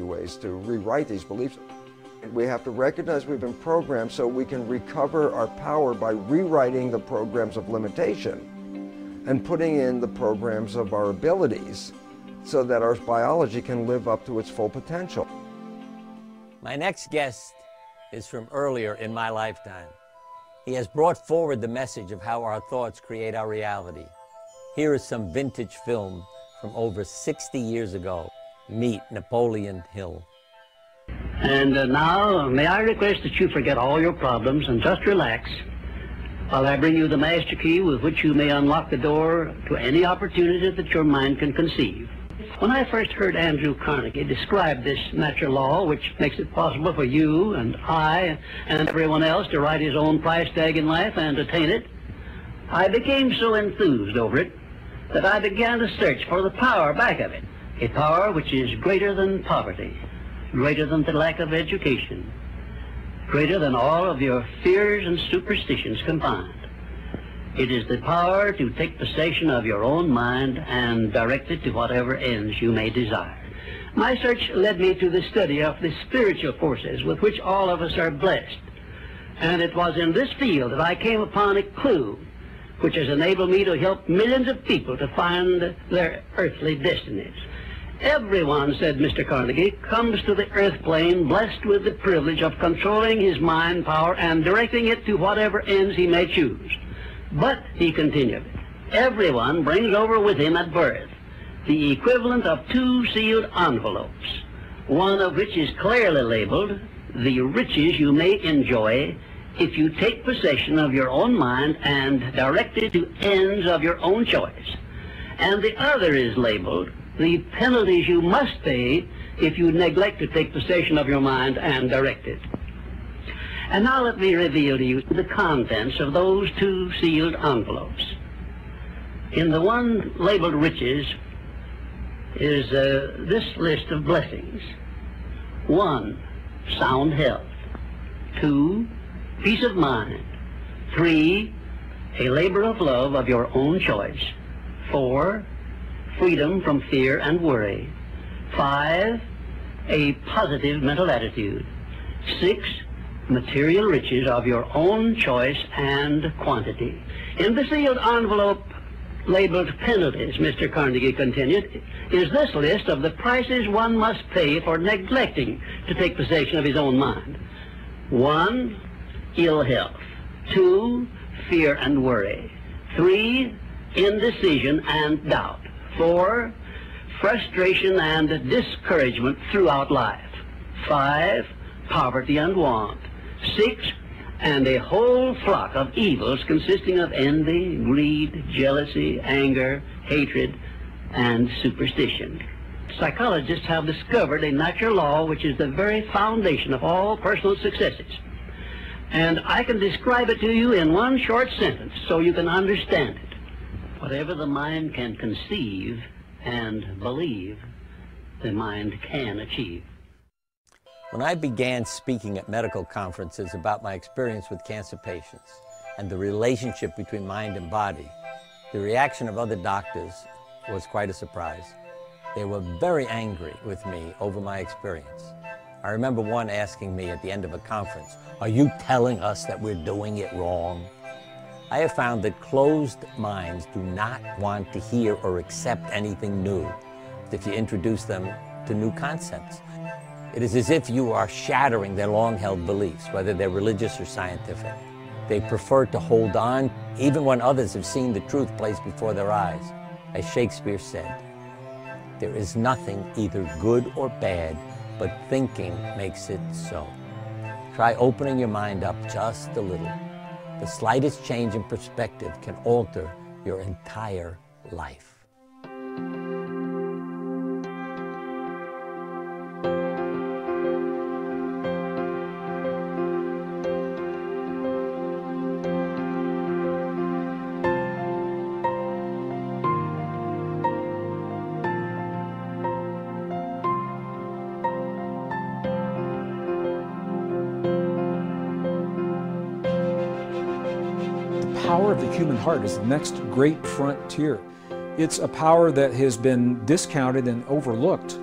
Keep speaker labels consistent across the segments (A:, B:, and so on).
A: ways to rewrite these beliefs. We have to recognize we've been programmed so we can recover our power by rewriting the programs of limitation and putting in the programs of our abilities so that our biology can live up to its full potential.
B: My next guest is from earlier in my lifetime. He has brought forward the message of how our thoughts create our reality. Here is some vintage film from over 60 years ago. Meet Napoleon Hill.
C: And now, may I request that you forget all your problems and just relax while I bring you the master key with which you may unlock the door to any opportunity that your mind can conceive. When I first heard Andrew Carnegie describe this natural law, which makes it possible for you and I and everyone else to write his own price tag in life and attain it, I became so enthused over it that I began to search for the power back of it, a power which is greater than poverty, greater than the lack of education, greater than all of your fears and superstitions combined. It is the power to take possession of your own mind and direct it to whatever ends you may desire. My search led me to the study of the spiritual forces with which all of us are blessed. And it was in this field that I came upon a clue which has enabled me to help millions of people to find their earthly destinies. Everyone, said Mr. Carnegie, comes to the earth plane blessed with the privilege of controlling his mind power and directing it to whatever ends he may choose. But, he continued, everyone brings over with him at birth the equivalent of 2 sealed envelopes, one of which is clearly labeled, the riches you may enjoy if you take possession of your own mind and direct it to ends of your own choice. And the other is labeled, the penalties you must pay if you neglect to take possession of your mind and direct it. And now let me reveal to you the contents of those 2 sealed envelopes. In the one labeled riches is this list of blessings. 1, sound health. 2, peace of mind. 3, a labor of love of your own choice. 4, freedom from fear and worry. 5, a positive mental attitude. 6, material riches of your own choice and quantity. In the sealed envelope labeled penalties, Mr. Carnegie continued, is this list of the prices one must pay for neglecting to take possession of his own mind. 1, ill health. 2, fear and worry. 3, indecision and doubt. 4, frustration and discouragement throughout life. 5, poverty and want. 6, and a whole flock of evils consisting of envy, greed, jealousy, anger, hatred, and superstition. Psychologists have discovered a natural law which is the very foundation of all personal successes. And I can describe it to you in one short sentence so you can understand it. Whatever the mind can conceive and believe, the mind can achieve.
B: When I began speaking at medical conferences about my experience with cancer patients and the relationship between mind and body, the reaction of other doctors was quite a surprise. They were very angry with me over my experience. I remember one asking me at the end of a conference, "Are you telling us that we're doing it wrong?" I have found that closed minds do not want to hear or accept anything new if you introduce them to new concepts. It is as if you are shattering their long-held beliefs, whether they're religious or scientific. They prefer to hold on even when others have seen the truth placed before their eyes. As Shakespeare said, there is nothing either good or bad, but thinking makes it so. Try opening your mind up just a little. The slightest change in perspective can alter your entire life.
D: The power of the human heart is the next great frontier. It's a power that has been discounted and overlooked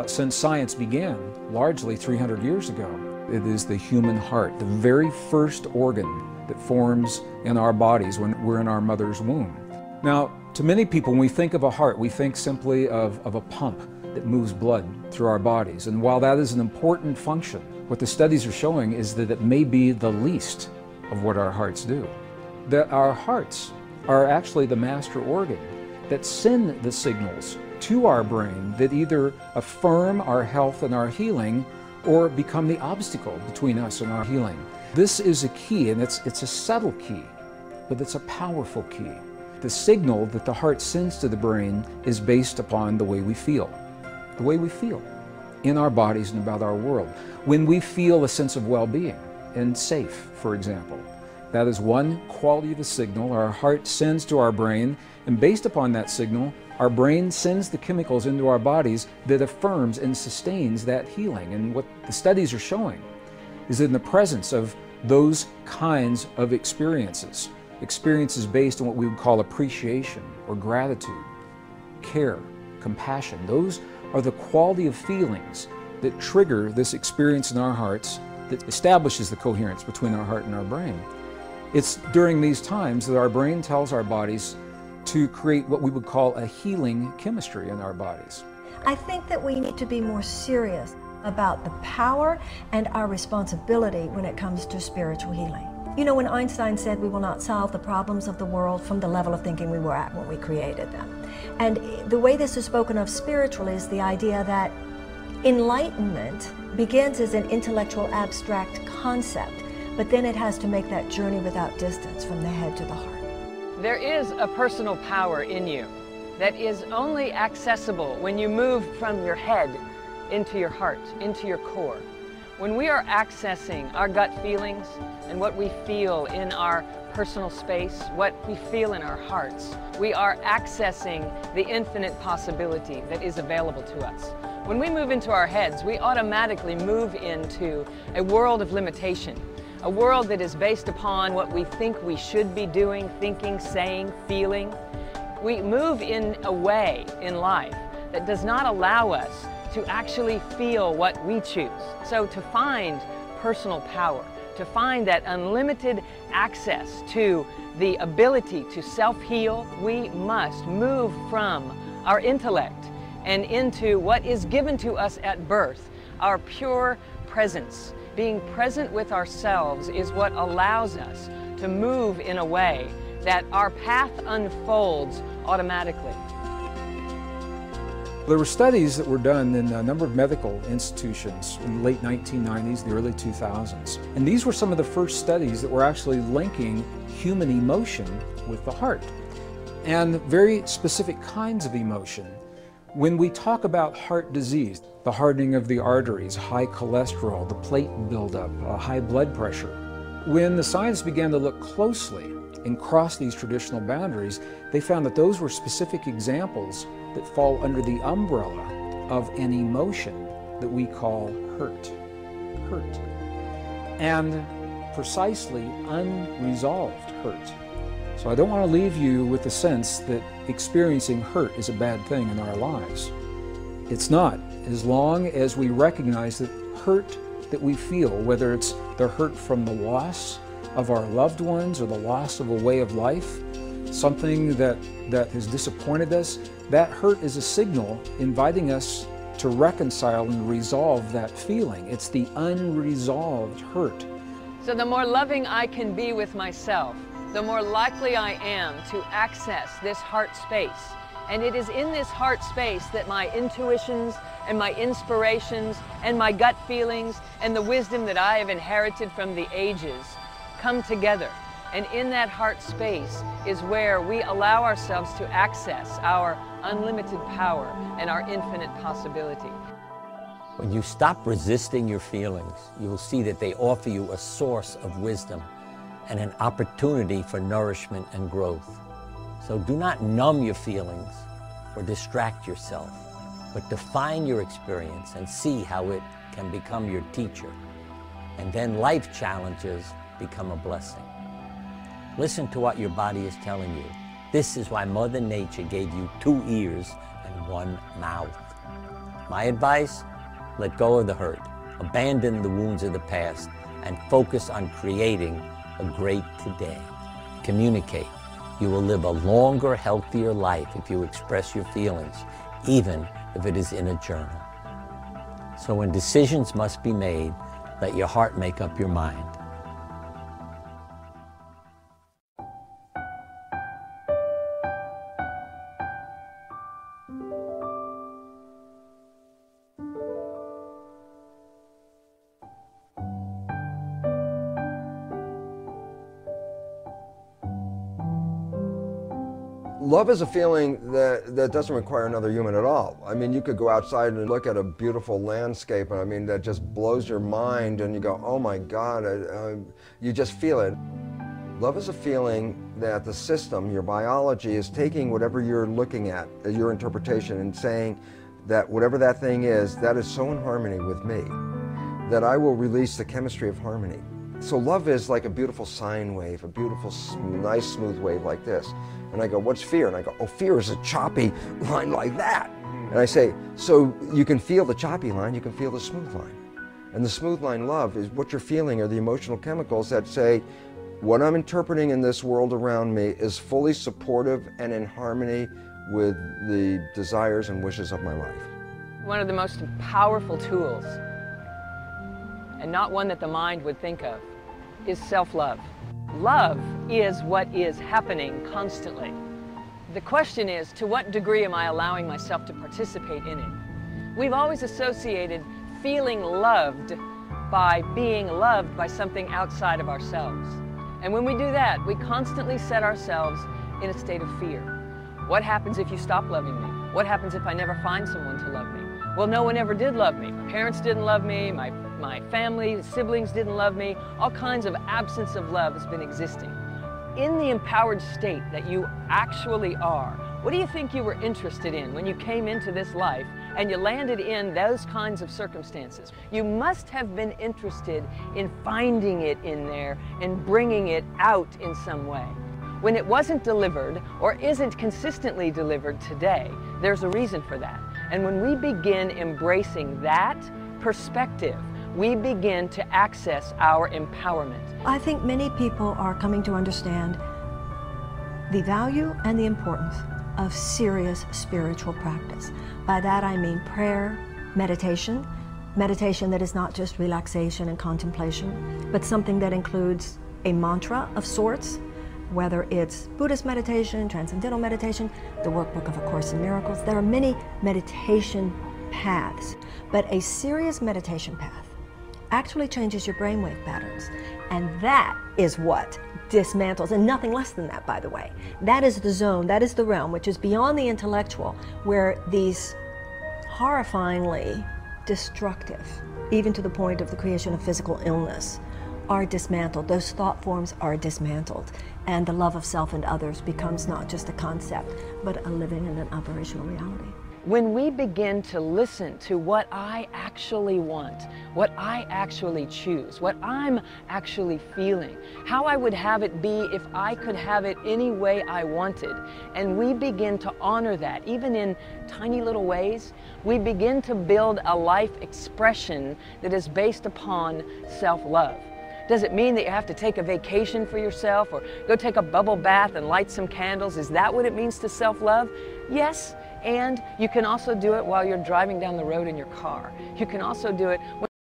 D: since science began, largely 300 years ago. It is the human heart, the very first organ that forms in our bodies when we're in our mother's womb. Now, to many people, when we think of a heart, we think simply of a pump that moves blood through our bodies. And while that is an important function, what the studies are showing is that it may be the least of what our hearts do. That our hearts are actually the master organ that send the signals to our brain that either affirm our health and our healing or become the obstacle between us and our healing. This is a key, and it's a subtle key, but it's a powerful key. The signal that the heart sends to the brain is based upon the way we feel. The way we feel in our bodies and about our world. When we feel a sense of well-being and safe, for example, that is one quality of the signal our heart sends to our brain, and based upon that signal, our brain sends the chemicals into our bodies that affirms and sustains that healing. And what the studies are showing is that in the presence of those kinds of experiences based on what we would call appreciation or gratitude, care, compassion, those are the quality of feelings that trigger this experience in our hearts that establishes the coherence between our heart and our brain. It's during these times that our brain tells our bodies to create what we would call a healing chemistry in our bodies.
E: I think that we need to be more serious about the power and our responsibility when it comes to spiritual healing. You know, when Einstein said we will not solve the problems of the world from the level of thinking we were at when we created them. And the way this is spoken of spiritually is the idea that enlightenment begins as an intellectual abstract concept, but then it has to make that journey without distance from the head to the heart.
F: There is a personal power in you that is only accessible when you move from your head into your heart, into your core. When we are accessing our gut feelings and what we feel in our personal space, what we feel in our hearts, we are accessing the infinite possibility that is available to us. When we move into our heads, we automatically move into a world of limitation, a world that is based upon what we think we should be doing, thinking, saying, feeling. We move in a way in life that does not allow us to actually feel what we choose. So to find personal power, to find that unlimited access to the ability to self-heal, we must move from our intellect and into what is given to us at birth, our pure presence. Being present with ourselves is what allows us to move in a way that our path unfolds automatically.
D: There were studies that were done in a number of medical institutions in the late 1990s, the early 2000s. And these were some of the first studies that were actually linking human emotion with the heart and very specific kinds of emotion. When we talk about heart disease, the hardening of the arteries, high cholesterol, the plate buildup, high blood pressure, when the science began to look closely and cross these traditional boundaries, they found that those were specific examples that fall under the umbrella of an emotion that we call hurt. Hurt. And precisely unresolved hurt. So I don't want to leave you with the sense that experiencing hurt is a bad thing in our lives. It's not, as long as we recognize that hurt that we feel, whether it's the hurt from the loss of our loved ones or the loss of a way of life, something that has disappointed us, that hurt is a signal inviting us to reconcile and resolve that feeling. It's the unresolved hurt.
F: So the more loving I can be with myself, the more likely I am to access this heart space. And it is in this heart space that my intuitions and my inspirations and my gut feelings and the wisdom that I have inherited from the ages come together. And in that heart space is where we allow ourselves to access our unlimited power and our infinite possibility.
B: When you stop resisting your feelings, you will see that they offer you a source of wisdom and an opportunity for nourishment and growth. So do not numb your feelings or distract yourself, but define your experience and see how it can become your teacher. And then life challenges become a blessing. Listen to what your body is telling you. This is why Mother Nature gave you 2 ears and 1 mouth. My advice? Let go of the hurt, abandon the wounds of the past, and focus on creating a great today. Communicate. You will live a longer, healthier life if you express your feelings, even if it is in a journal. So when decisions must be made, let your heart make up your mind.
A: Love is a feeling that doesn't require another human at all. I mean, you could go outside and look at a beautiful landscape, and I mean, that just blows your mind, and you go, oh my God, you just feel it. Love is a feeling that the system, your biology, is taking whatever you're looking at, your interpretation, and saying that whatever that thing is, that is so in harmony with me, that I will release the chemistry of harmony. So love is like a beautiful sine wave, a beautiful, nice, smooth wave like this. And I go, what's fear? And I go, oh, fear is a choppy line like that. And I say, so you can feel the choppy line, you can feel the smooth line. And the smooth line love is what you're feeling are the emotional chemicals that say, what I'm interpreting in this world around me is fully supportive and in harmony with the desires and wishes of my life.
F: One of the most powerful tools, and not one that the mind would think of, is self-love. Love is what is happening constantly. The question is, to what degree am I allowing myself to participate in it? We've always associated feeling loved by being loved by something outside of ourselves. And when we do that, we constantly set ourselves in a state of fear. What happens if you stop loving me? What happens if I never find someone to love me? Well, no one ever did love me. My parents didn't love me, my family, siblings didn't love me. All kinds of absence of love has been existing. In the empowered state that you actually are, what do you think you were interested in when you came into this life and you landed in those kinds of circumstances? You must have been interested in finding it in there and bringing it out in some way. When it wasn't delivered or isn't consistently delivered today, there's a reason for that. And when we begin embracing that perspective, we begin to access our empowerment.
E: I think many people are coming to understand the value and the importance of serious spiritual practice. By that I mean prayer, meditation that is not just relaxation and contemplation, but something that includes a mantra of sorts, whether it's Buddhist meditation, transcendental meditation, the workbook of A Course in Miracles. There are many meditation paths, but a serious meditation path actually changes your brainwave patterns. And that is what dismantles, and nothing less than that, by the way. That is the zone, that is the realm, which is beyond the intellectual, where these horrifyingly destructive, even to the point of the creation of physical illness, are dismantled. Those thought forms are dismantled. And the love of self and others becomes not just a concept, but a living and an operational reality.
F: When we begin to listen to what I actually want, what I actually choose, what I'm actually feeling, how I would have it be if I could have it any way I wanted, and we begin to honor that, even in tiny little ways, we begin to build a life expression that is based upon self-love. Does it mean that you have to take a vacation for yourself or go take a bubble bath and light some candles? Is that what it means to self-love? Yes, and you can also do it while you're driving down the road in your car. You can also do it when